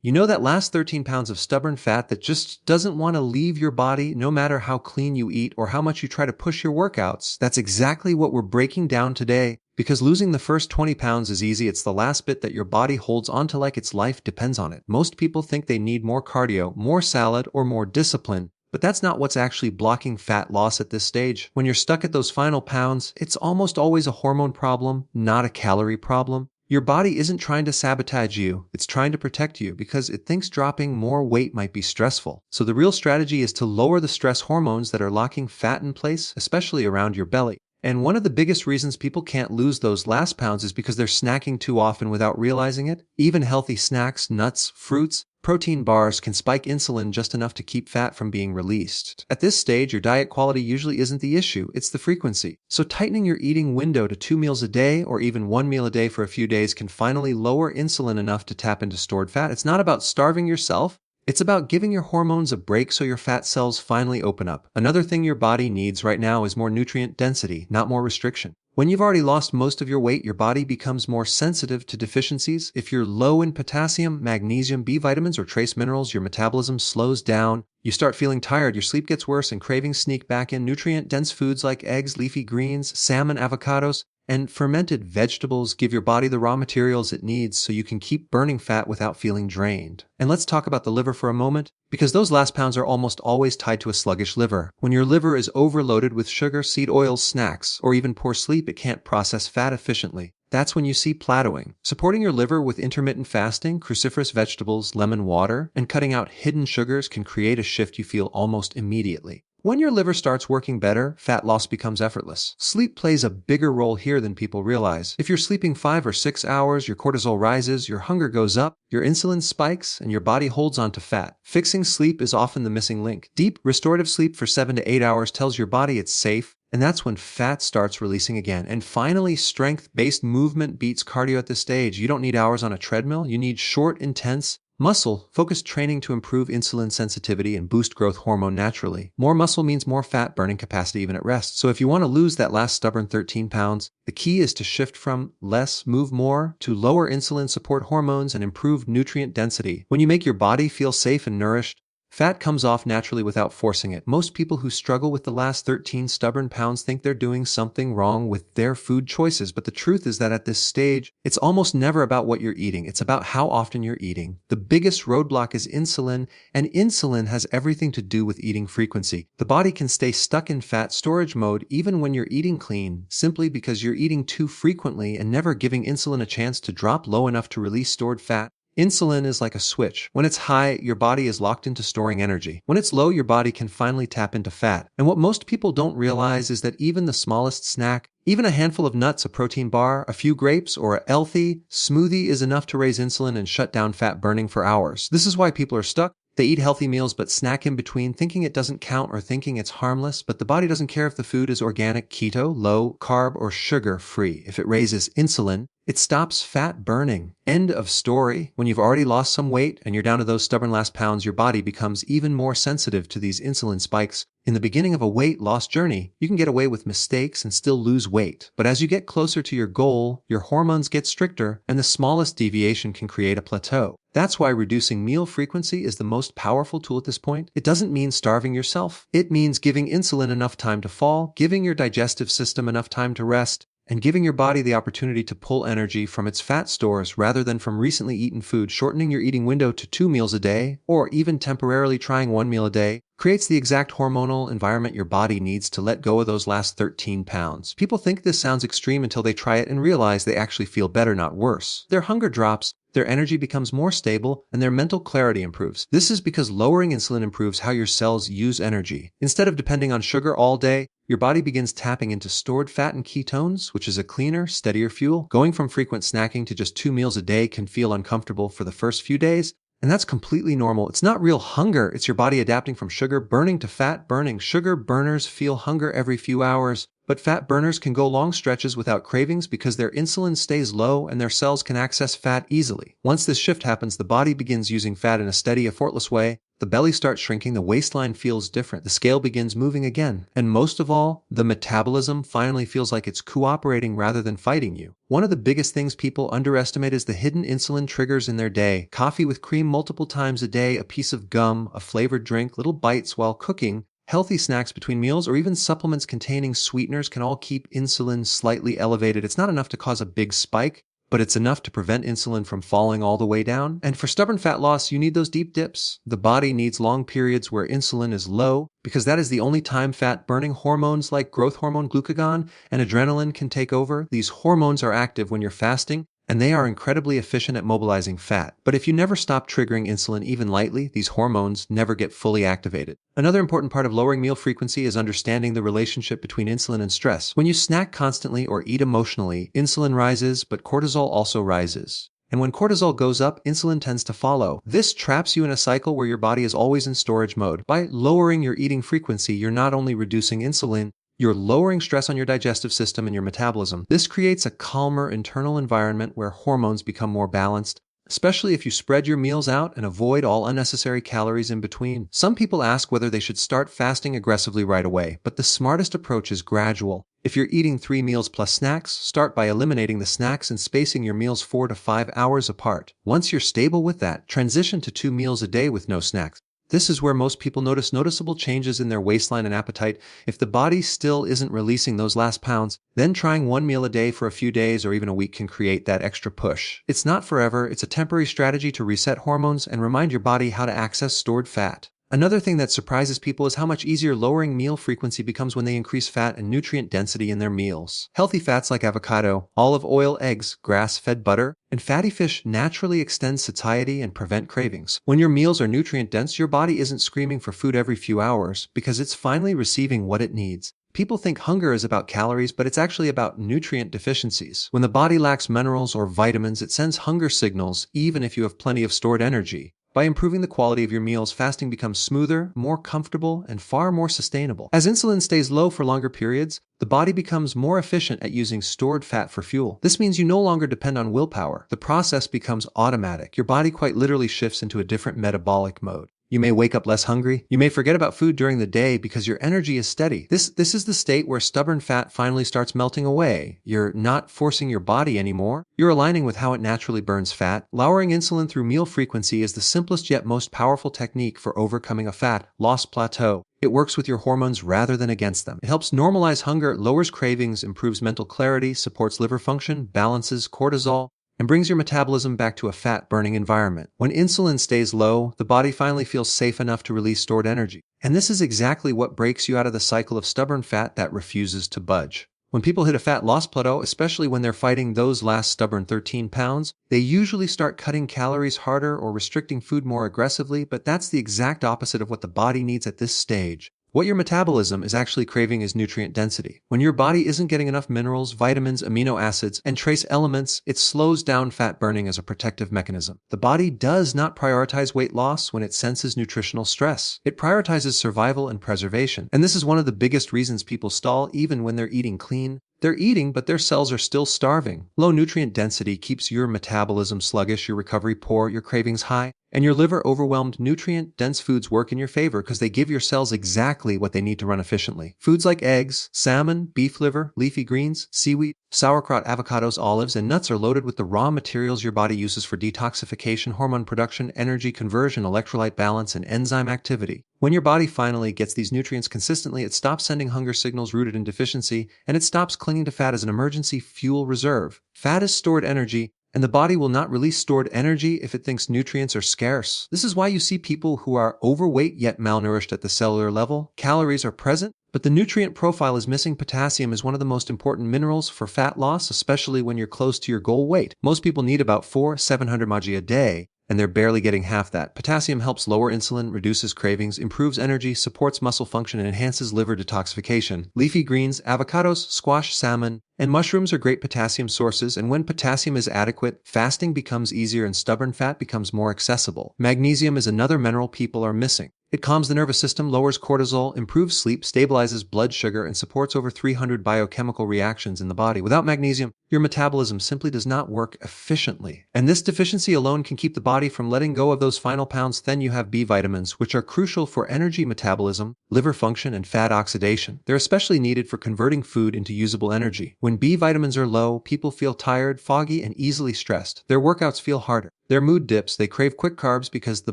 You know that last 13 pounds of stubborn fat that just doesn't want to leave your body no matter how clean you eat or how much you try to push your workouts? That's exactly what we're breaking down today. Because losing the first 20 pounds is easy, it's the last bit that your body holds onto like its life depends on it. Most people think they need more cardio, more salad, or more discipline. But that's not what's actually blocking fat loss at this stage. When you're stuck at those final pounds, it's almost always a hormone problem, not a calorie problem. Your body isn't trying to sabotage you, it's trying to protect you because it thinks dropping more weight might be stressful. So the real strategy is to lower the stress hormones that are locking fat in place, especially around your belly. And one of the biggest reasons people can't lose those last pounds is because they're snacking too often without realizing it. Even healthy snacks, nuts, fruits, protein bars can spike insulin just enough to keep fat from being released. At this stage, your diet quality usually isn't the issue, it's the frequency. So tightening your eating window to 2 meals a day or even 1 meal a day for a few days can finally lower insulin enough to tap into stored fat. It's not about starving yourself. It's about giving your hormones a break so your fat cells finally open up. Another thing your body needs right now is more nutrient density, not more restriction. When you've already lost most of your weight, your body becomes more sensitive to deficiencies. If you're low in potassium, magnesium, B vitamins, or trace minerals, your metabolism slows down. You start feeling tired, your sleep gets worse, and cravings sneak back in. Nutrient-dense foods like eggs, leafy greens, salmon, avocados, and fermented vegetables give your body the raw materials it needs so you can keep burning fat without feeling drained. And let's talk about the liver for a moment, because those last pounds are almost always tied to a sluggish liver. When your liver is overloaded with sugar, seed oils, snacks, or even poor sleep, it can't process fat efficiently. That's when you see plateauing. Supporting your liver with intermittent fasting, cruciferous vegetables, lemon water, and cutting out hidden sugars can create a shift you feel almost immediately. When your liver starts working better, fat loss becomes effortless. Sleep plays a bigger role here than people realize. If you're sleeping 5 or 6 hours, your cortisol rises, your hunger goes up, your insulin spikes, and your body holds onto fat. Fixing sleep is often the missing link. Deep, restorative sleep for 7 to 8 hours tells your body it's safe, and that's when fat starts releasing again. And finally, strength-based movement beats cardio at this stage. You don't need hours on a treadmill, you need short, intense, muscle-focused training to improve insulin sensitivity and boost growth hormone naturally. More muscle means more fat burning capacity even at rest. So if you want to lose that last stubborn 13 pounds, the key is to shift from less, move more, to lower insulin support hormones and improve nutrient density. When you make your body feel safe and nourished, fat comes off naturally without forcing it. Most people who struggle with the last 13 stubborn pounds think they're doing something wrong with their food choices, but the truth is that at this stage, it's almost never about what you're eating. It's about how often you're eating. The biggest roadblock is insulin, and insulin has everything to do with eating frequency. The body can stay stuck in fat storage mode even when you're eating clean, simply because you're eating too frequently and never giving insulin a chance to drop low enough to release stored fat. Insulin is like a switch. When it's high, your body is locked into storing energy. When it's low, your body can finally tap into fat. And what most people don't realize is that even the smallest snack, even a handful of nuts, a protein bar, a few grapes, or a healthy smoothie is enough to raise insulin and shut down fat burning for hours. This is why people are stuck. They eat healthy meals but snack in between, thinking it doesn't count or thinking it's harmless, but the body doesn't care if the food is organic, keto, low carb, or sugar-free. If it raises insulin, it stops fat burning. End of story. When you've already lost some weight and you're down to those stubborn last pounds, your body becomes even more sensitive to these insulin spikes. In the beginning of a weight loss journey, you can get away with mistakes and still lose weight. But as you get closer to your goal, your hormones get stricter, and the smallest deviation can create a plateau. That's why reducing meal frequency is the most powerful tool at this point. It doesn't mean starving yourself. It means giving insulin enough time to fall, giving your digestive system enough time to rest, and giving your body the opportunity to pull energy from its fat stores rather than from recently eaten food. Shortening your eating window to 2 meals a day, or even temporarily trying 1 meal a day, creates the exact hormonal environment your body needs to let go of those last 13 pounds. People think this sounds extreme until they try it and realize they actually feel better, not worse. Their hunger drops, their energy becomes more stable, and their mental clarity improves. This is because lowering insulin improves how your cells use energy. Instead of depending on sugar all day, your body begins tapping into stored fat and ketones, which is a cleaner, steadier fuel. Going from frequent snacking to just 2 meals a day can feel uncomfortable for the first few days, and that's completely normal. It's not real hunger, it's your body adapting from sugar burning to fat burning. Sugar burners feel hunger every few hours, But fat burners can go long stretches without cravings because their insulin stays low and their cells can access fat easily. Once this shift happens, the body begins using fat in a steady, effortless way. The belly starts shrinking, the waistline feels different, the scale begins moving again. And most of all, the metabolism finally feels like it's cooperating rather than fighting you. One of the biggest things people underestimate is the hidden insulin triggers in their day. Coffee with cream multiple times a day, a piece of gum, a flavored drink, little bites while cooking, healthy snacks between meals, or even supplements containing sweeteners can all keep insulin slightly elevated. It's not enough to cause a big spike, but it's enough to prevent insulin from falling all the way down. And for stubborn fat loss, you need those deep dips. The body needs long periods where insulin is low because that is the only time fat-burning hormones like growth hormone, glucagon, and adrenaline can take over. These hormones are active when you're fasting, and they are incredibly efficient at mobilizing fat. But if you never stop triggering insulin even lightly, these hormones never get fully activated. Another important part of lowering meal frequency is understanding the relationship between insulin and stress. When you snack constantly or eat emotionally, insulin rises, but cortisol also rises. And when cortisol goes up, insulin tends to follow. This traps you in a cycle where your body is always in storage mode. By lowering your eating frequency, you're not only reducing insulin, you're lowering stress on your digestive system and your metabolism. This creates a calmer internal environment where hormones become more balanced, especially if you spread your meals out and avoid all unnecessary calories in between. Some people ask whether they should start fasting aggressively right away, but the smartest approach is gradual. If you're eating 3 meals plus snacks, start by eliminating the snacks and spacing your meals 4 to 5 hours apart. Once you're stable with that, transition to 2 meals a day with no snacks. This is where most people notice noticeable changes in their waistline and appetite. If the body still isn't releasing those last pounds, then trying 1 meal a day for a few days or even a week can create that extra push. It's not forever, it's a temporary strategy to reset hormones and remind your body how to access stored fat. Another thing that surprises people is how much easier lowering meal frequency becomes when they increase fat and nutrient density in their meals. Healthy fats like avocado, olive oil, eggs, grass-fed butter, and fatty fish naturally extend satiety and prevent cravings. When your meals are nutrient-dense, your body isn't screaming for food every few hours because it's finally receiving what it needs. People think hunger is about calories, but it's actually about nutrient deficiencies. When the body lacks minerals or vitamins, it sends hunger signals even if you have plenty of stored energy. By improving the quality of your meals, fasting becomes smoother, more comfortable, and far more sustainable. As insulin stays low for longer periods, the body becomes more efficient at using stored fat for fuel. This means you no longer depend on willpower. The process becomes automatic. Your body quite literally shifts into a different metabolic mode. You may wake up less hungry. You may forget about food during the day because your energy is steady. This is the state where stubborn fat finally starts melting away. You're not forcing your body anymore. You're aligning with how it naturally burns fat. Lowering insulin through meal frequency is the simplest yet most powerful technique for overcoming a fat loss plateau. It works with your hormones rather than against them. It helps normalize hunger, lowers cravings, improves mental clarity, supports liver function, balances cortisol, and brings your metabolism back to a fat-burning environment. When insulin stays low, the body finally feels safe enough to release stored energy. And this is exactly what breaks you out of the cycle of stubborn fat that refuses to budge. When people hit a fat loss plateau, especially when they're fighting those last stubborn 13 pounds, they usually start cutting calories harder or restricting food more aggressively, but that's the exact opposite of what the body needs at this stage. What your metabolism is actually craving is nutrient density. When your body isn't getting enough minerals, vitamins, amino acids, and trace elements, it slows down fat burning as a protective mechanism. The body does not prioritize weight loss when it senses nutritional stress. It prioritizes survival and preservation. And this is one of the biggest reasons people stall even when they're eating clean. They're eating, but their cells are still starving. Low nutrient density keeps your metabolism sluggish, your recovery poor, your cravings high, and your liver overwhelmed. Nutrient-dense foods work in your favor because they give your cells exactly what they need to run efficiently. Foods like eggs, salmon, beef liver, leafy greens, seaweed, sauerkraut, avocados, olives, and nuts are loaded with the raw materials your body uses for detoxification, hormone production, energy conversion, electrolyte balance, and enzyme activity. When your body finally gets these nutrients consistently, it stops sending hunger signals rooted in deficiency, and it stops clinging to fat as an emergency fuel reserve. Fat is stored energy, and the body will not release stored energy if it thinks nutrients are scarce. This is why you see people who are overweight yet malnourished at the cellular level. Calories are present, but the nutrient profile is missing. Potassium is one of the most important minerals for fat loss, especially when you're close to your goal weight. Most people need about 700 mg a day, and they're barely getting half that. Potassium helps lower insulin, reduces cravings, improves energy, supports muscle function, and enhances liver detoxification. Leafy greens, avocados, squash, salmon, and mushrooms are great potassium sources, and when potassium is adequate, fasting becomes easier and stubborn fat becomes more accessible. Magnesium is another mineral people are missing. It calms the nervous system, lowers cortisol, improves sleep, stabilizes blood sugar, and supports over 300 biochemical reactions in the body. Without magnesium, your metabolism simply does not work efficiently. And this deficiency alone can keep the body from letting go of those final pounds. Then you have B vitamins, which are crucial for energy metabolism, liver function, and fat oxidation. They're especially needed for converting food into usable energy. When B vitamins are low, people feel tired, foggy, and easily stressed. Their workouts feel harder. Their mood dips, they crave quick carbs because the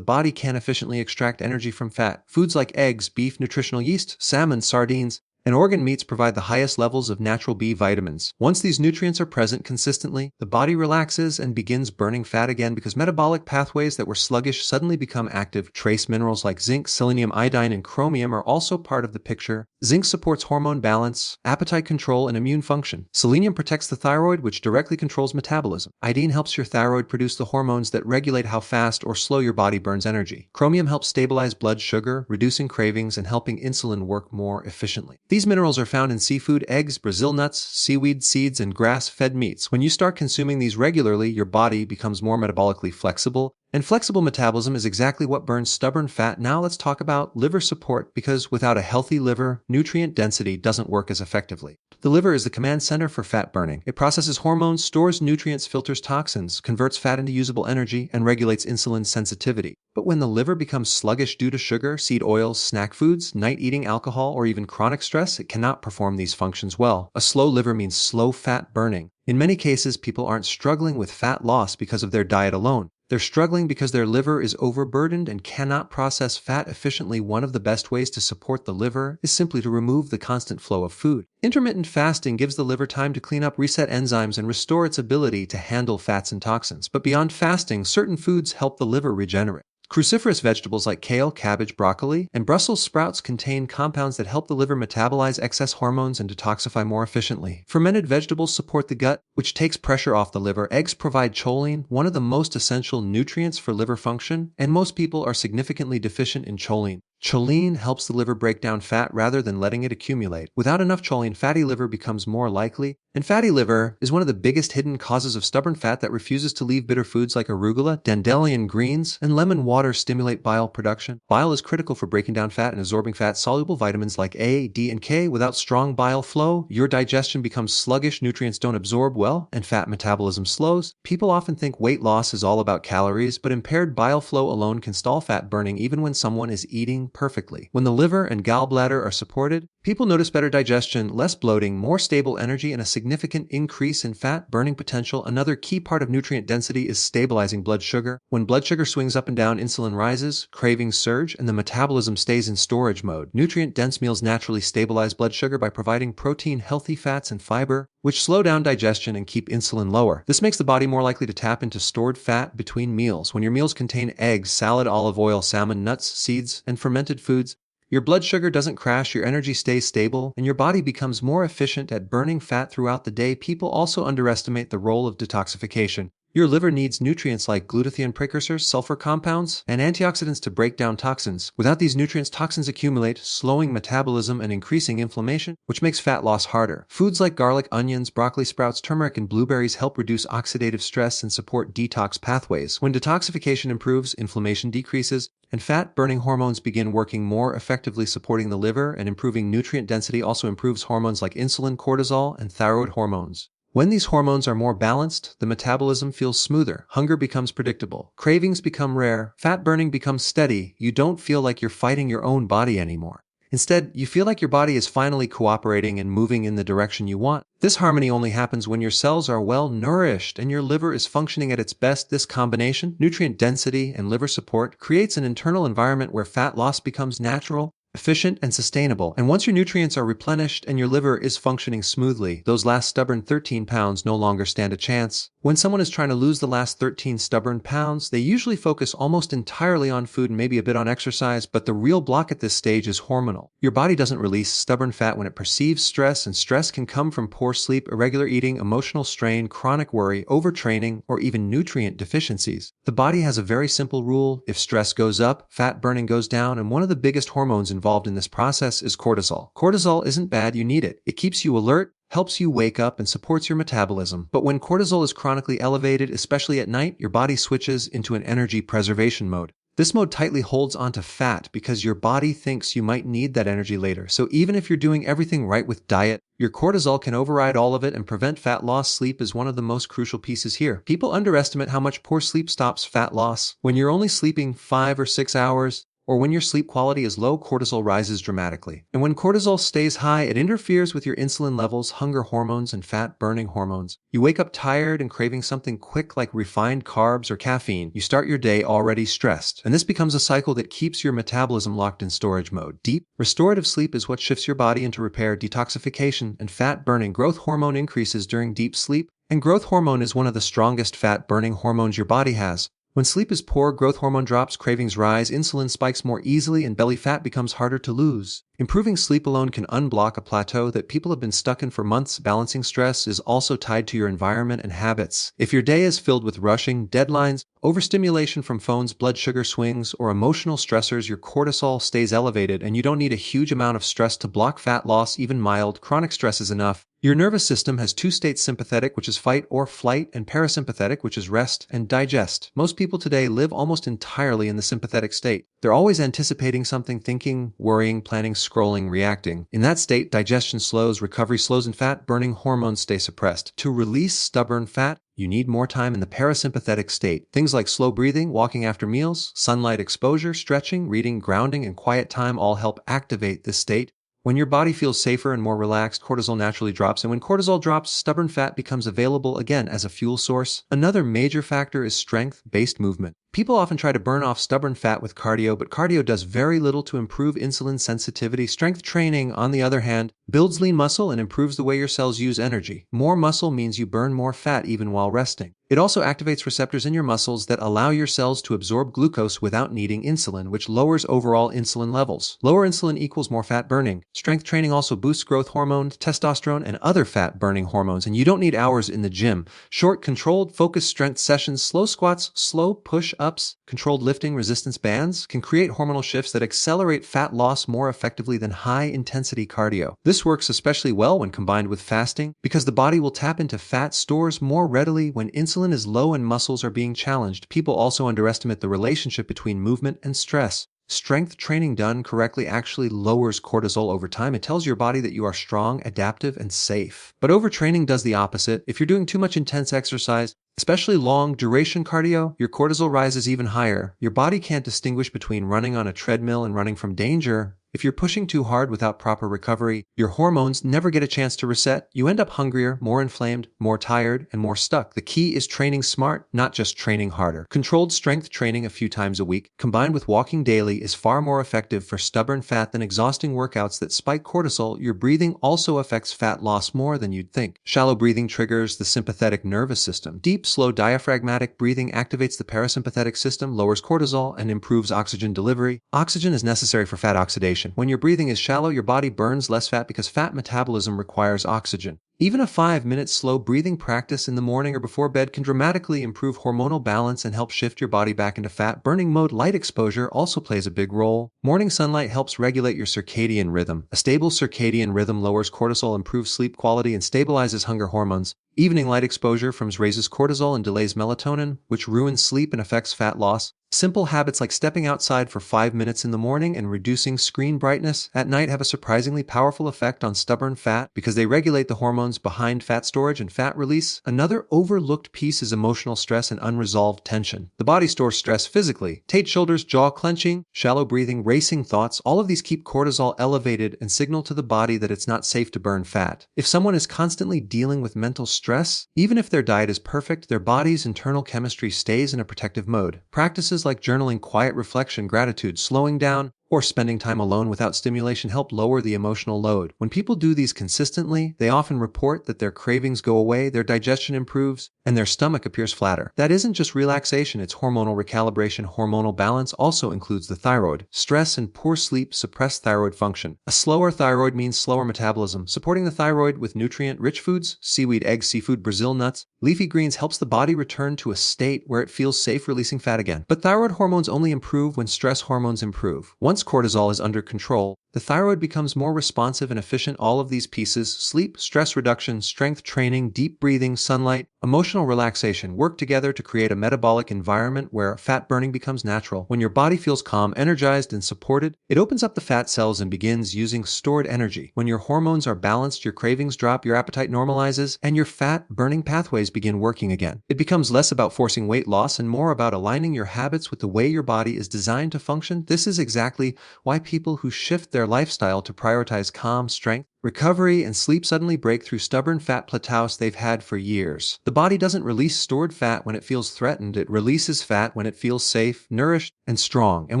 body can't efficiently extract energy from fat. Foods like eggs, beef, nutritional yeast, salmon, sardines, and organ meats provide the highest levels of natural B vitamins. Once these nutrients are present consistently, the body relaxes and begins burning fat again because metabolic pathways that were sluggish suddenly become active. Trace minerals like zinc, selenium, iodine, and chromium are also part of the picture. Zinc supports hormone balance, appetite control, and immune function. Selenium protects the thyroid, which directly controls metabolism. Iodine helps your thyroid produce the hormones that regulate how fast or slow your body burns energy. Chromium helps stabilize blood sugar, reducing cravings and helping insulin work more efficiently. These minerals are found in seafood, eggs, Brazil nuts, seaweed, seeds, and grass-fed meats. When you start consuming these regularly, your body becomes more metabolically flexible, and flexible metabolism is exactly what burns stubborn fat. Now let's talk about liver support, because without a healthy liver, nutrient density doesn't work as effectively. The liver is the command center for fat burning. It processes hormones, stores nutrients, filters toxins, converts fat into usable energy, and regulates insulin sensitivity. But when the liver becomes sluggish due to sugar, seed oils, snack foods, night eating, alcohol, or even chronic stress, it cannot perform these functions well. A slow liver means slow fat burning. In many cases, people aren't struggling with fat loss because of their diet alone. They're struggling because their liver is overburdened and cannot process fat efficiently. One of the best ways to support the liver is simply to remove the constant flow of food. Intermittent fasting gives the liver time to clean up, reset enzymes, and restore its ability to handle fats and toxins. But beyond fasting, certain foods help the liver regenerate. Cruciferous vegetables like kale, cabbage, broccoli, and Brussels sprouts contain compounds that help the liver metabolize excess hormones and detoxify more efficiently. Fermented vegetables support the gut, which takes pressure off the liver. Eggs provide choline, one of the most essential nutrients for liver function, and most people are significantly deficient in choline. Choline helps the liver break down fat rather than letting it accumulate. Without enough choline, fatty liver becomes more likely, and fatty liver is one of the biggest hidden causes of stubborn fat that refuses to leave. Bitter foods like arugula, dandelion greens, and lemon water stimulate bile production. Bile is critical for breaking down fat and absorbing fat-soluble vitamins like A, D, and K. Without strong bile flow, your digestion becomes sluggish, nutrients don't absorb well, and fat metabolism slows. People often think weight loss is all about calories, but impaired bile flow alone can stall fat burning even when someone is eating perfectly. When the liver and gallbladder are supported, people notice better digestion, less bloating, more stable energy, and a significant increase in fat burning potential. Another key part of nutrient density is stabilizing blood sugar. When blood sugar swings up and down, insulin rises, cravings surge, and the metabolism stays in storage mode. Nutrient-dense meals naturally stabilize blood sugar by providing protein, healthy fats, and fiber, which slow down digestion and keep insulin lower. This makes the body more likely to tap into stored fat between meals. When your meals contain eggs, salad, olive oil, salmon, nuts, seeds, and fermented foods, your blood sugar doesn't crash, your energy stays stable, and your body becomes more efficient at burning fat throughout the day. People also underestimate the role of detoxification. Your liver needs nutrients like glutathione precursors, sulfur compounds, and antioxidants to break down toxins. Without these nutrients, toxins accumulate, slowing metabolism and increasing inflammation, which makes fat loss harder. Foods like garlic, onions, broccoli sprouts, turmeric, and blueberries help reduce oxidative stress and support detox pathways. When detoxification improves, inflammation decreases, and fat-burning hormones begin working more effectively, supporting the liver and improving nutrient density. Also improves hormones like insulin, cortisol, and thyroid hormones. When these hormones are more balanced, the metabolism feels smoother, hunger becomes predictable, cravings become rare, fat burning becomes steady. You don't feel like you're fighting your own body anymore. Instead, you feel like your body is finally cooperating and moving in the direction you want. This harmony only happens when your cells are well nourished and your liver is functioning at its best. This combination, nutrient density and liver support, creates an internal environment where fat loss becomes natural, efficient, and sustainable. And once your nutrients are replenished and your liver is functioning smoothly, those last stubborn 13 pounds no longer stand a chance. When someone is trying to lose the last 13 stubborn pounds, they usually focus almost entirely on food and maybe a bit on exercise, but the real block at this stage is hormonal. Your body doesn't release stubborn fat when it perceives stress, and stress can come from poor sleep, irregular eating, emotional strain, chronic worry, overtraining, or even nutrient deficiencies. The body has a very simple rule: if stress goes up, fat burning goes down, and one of the biggest hormones involved in this process is cortisol. Cortisol isn't bad, you need it. It keeps you alert, helps you wake up, and supports your metabolism. But when cortisol is chronically elevated, especially at night, your body switches into an energy preservation mode. This mode tightly holds onto fat because your body thinks you might need that energy later. So even if you're doing everything right with diet, your cortisol can override all of it and prevent fat loss. Sleep is one of the most crucial pieces here. People underestimate how much poor sleep stops fat loss. When you're only sleeping 5 or 6 hours, or when your sleep quality is low, cortisol rises dramatically. And when cortisol stays high, it interferes with your insulin levels, hunger hormones, and fat-burning hormones. You wake up tired and craving something quick like refined carbs or caffeine. You start your day already stressed. And this becomes a cycle that keeps your metabolism locked in storage mode. Deep, restorative sleep is what shifts your body into repair, detoxification, and fat-burning. Growth hormone increases during deep sleep, and growth hormone is one of the strongest fat-burning hormones your body has. When sleep is poor, growth hormone drops, cravings rise, insulin spikes more easily, and belly fat becomes harder to lose. Improving sleep alone can unblock a plateau that people have been stuck in for months. Balancing stress is also tied to your environment and habits. If your day is filled with rushing, deadlines, overstimulation from phones, blood sugar swings, or emotional stressors, your cortisol stays elevated, and you don't need a huge amount of stress to block fat loss. Even mild, chronic stress is enough. Your nervous system has two states: sympathetic, which is fight or flight, and parasympathetic, which is rest and digest. Most people today live almost entirely in the sympathetic state. They're always anticipating something, thinking, worrying, planning, scrolling, reacting. In that state, digestion slows, recovery slows, and fat-burning hormones stay suppressed. To release stubborn fat, you need more time in the parasympathetic state. Things like slow breathing, walking after meals, sunlight exposure, stretching, reading, grounding, and quiet time all help activate this state. When your body feels safer and more relaxed, cortisol naturally drops, and when cortisol drops, stubborn fat becomes available again as a fuel source. Another major factor is strength-based movement. People often try to burn off stubborn fat with cardio, but cardio does very little to improve insulin sensitivity. Strength training, on the other hand, builds lean muscle and improves the way your cells use energy. More muscle means you burn more fat even while resting. It also activates receptors in your muscles that allow your cells to absorb glucose without needing insulin, which lowers overall insulin levels. Lower insulin equals more fat burning. Strength training also boosts growth hormone, testosterone, and other fat-burning hormones, and you don't need hours in the gym. Short, controlled, focused strength sessions, slow squats, slow push-ups, controlled lifting, resistance bands can create hormonal shifts that accelerate fat loss more effectively than high-intensity cardio. This works especially well when combined with fasting because the body will tap into fat stores more readily when insulin is low and muscles are being challenged. People also underestimate the relationship between movement and stress. Strength training done correctly actually lowers cortisol over time. It tells your body that you are strong, adaptive, and safe. But overtraining does the opposite. If you're doing too much intense exercise, especially long-duration cardio, your cortisol rises even higher. Your body can't distinguish between running on a treadmill and running from danger. If you're pushing too hard without proper recovery, your hormones never get a chance to reset. You end up hungrier, more inflamed, more tired, and more stuck. The key is training smart, not just training harder. Controlled strength training a few times a week, combined with walking daily, is far more effective for stubborn fat than exhausting workouts that spike cortisol. Your breathing also affects fat loss more than you'd think. Shallow breathing triggers the sympathetic nervous system. Deep, slow diaphragmatic breathing activates the parasympathetic system, lowers cortisol, and improves oxygen delivery. Oxygen is necessary for fat oxidation. When your breathing is shallow, your body burns less fat because fat metabolism requires oxygen. Even a 5-minute slow breathing practice in the morning or before bed can dramatically improve hormonal balance and help shift your body back into fat-burning mode. Light exposure also plays a big role. Morning sunlight helps regulate your circadian rhythm. A stable circadian rhythm lowers cortisol, improves sleep quality, and stabilizes hunger hormones. Evening light exposure raises cortisol and delays melatonin, which ruins sleep and affects fat loss. Simple habits like stepping outside for 5 minutes in the morning and reducing screen brightness at night have a surprisingly powerful effect on stubborn fat because they regulate the hormones behind fat storage and fat release. Another overlooked piece is emotional stress and unresolved tension. The body stores stress physically. Tight shoulders, jaw clenching, shallow breathing, racing thoughts, all of these keep cortisol elevated and signal to the body that it's not safe to burn fat. If someone is constantly dealing with mental stress, even if their diet is perfect, their body's internal chemistry stays in a protective mode. Practices like journaling, quiet reflection, gratitude, slowing down, or spending time alone without stimulation help lower the emotional load. When people do these consistently, they often report that their cravings go away, their digestion improves, and their stomach appears flatter. That isn't just relaxation, it's hormonal recalibration. Hormonal balance also includes the thyroid. Stress and poor sleep suppress thyroid function. A slower thyroid means slower metabolism. Supporting the thyroid with nutrient-rich foods, seaweed, eggs, seafood, Brazil nuts, leafy greens helps the body return to a state where it feels safe releasing fat again. But thyroid hormones only improve when stress hormones improve. Once cortisol is under control, The thyroid becomes more responsive and efficient. All of these pieces, sleep, stress reduction, strength training, deep breathing, sunlight, emotional relaxation, work together to create a metabolic environment where fat burning becomes natural. When your body feels calm, energized, and supported, it opens up the fat cells and begins using stored energy. When your hormones are balanced, your cravings drop, your appetite normalizes, and your fat burning pathways begin working again. It becomes less about forcing weight loss and more about aligning your habits with the way your body is designed to function. This is exactly why people who shift their lifestyle to prioritize calm, strength, recovery, and sleep suddenly break through stubborn fat plateaus they've had for years. The body doesn't release stored fat when it feels threatened, it releases fat when it feels safe, nourished, and strong. And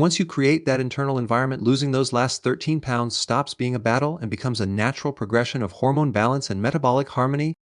once you create that internal environment, losing those last 13 pounds stops being a battle and becomes a natural progression of hormone balance and metabolic harmony.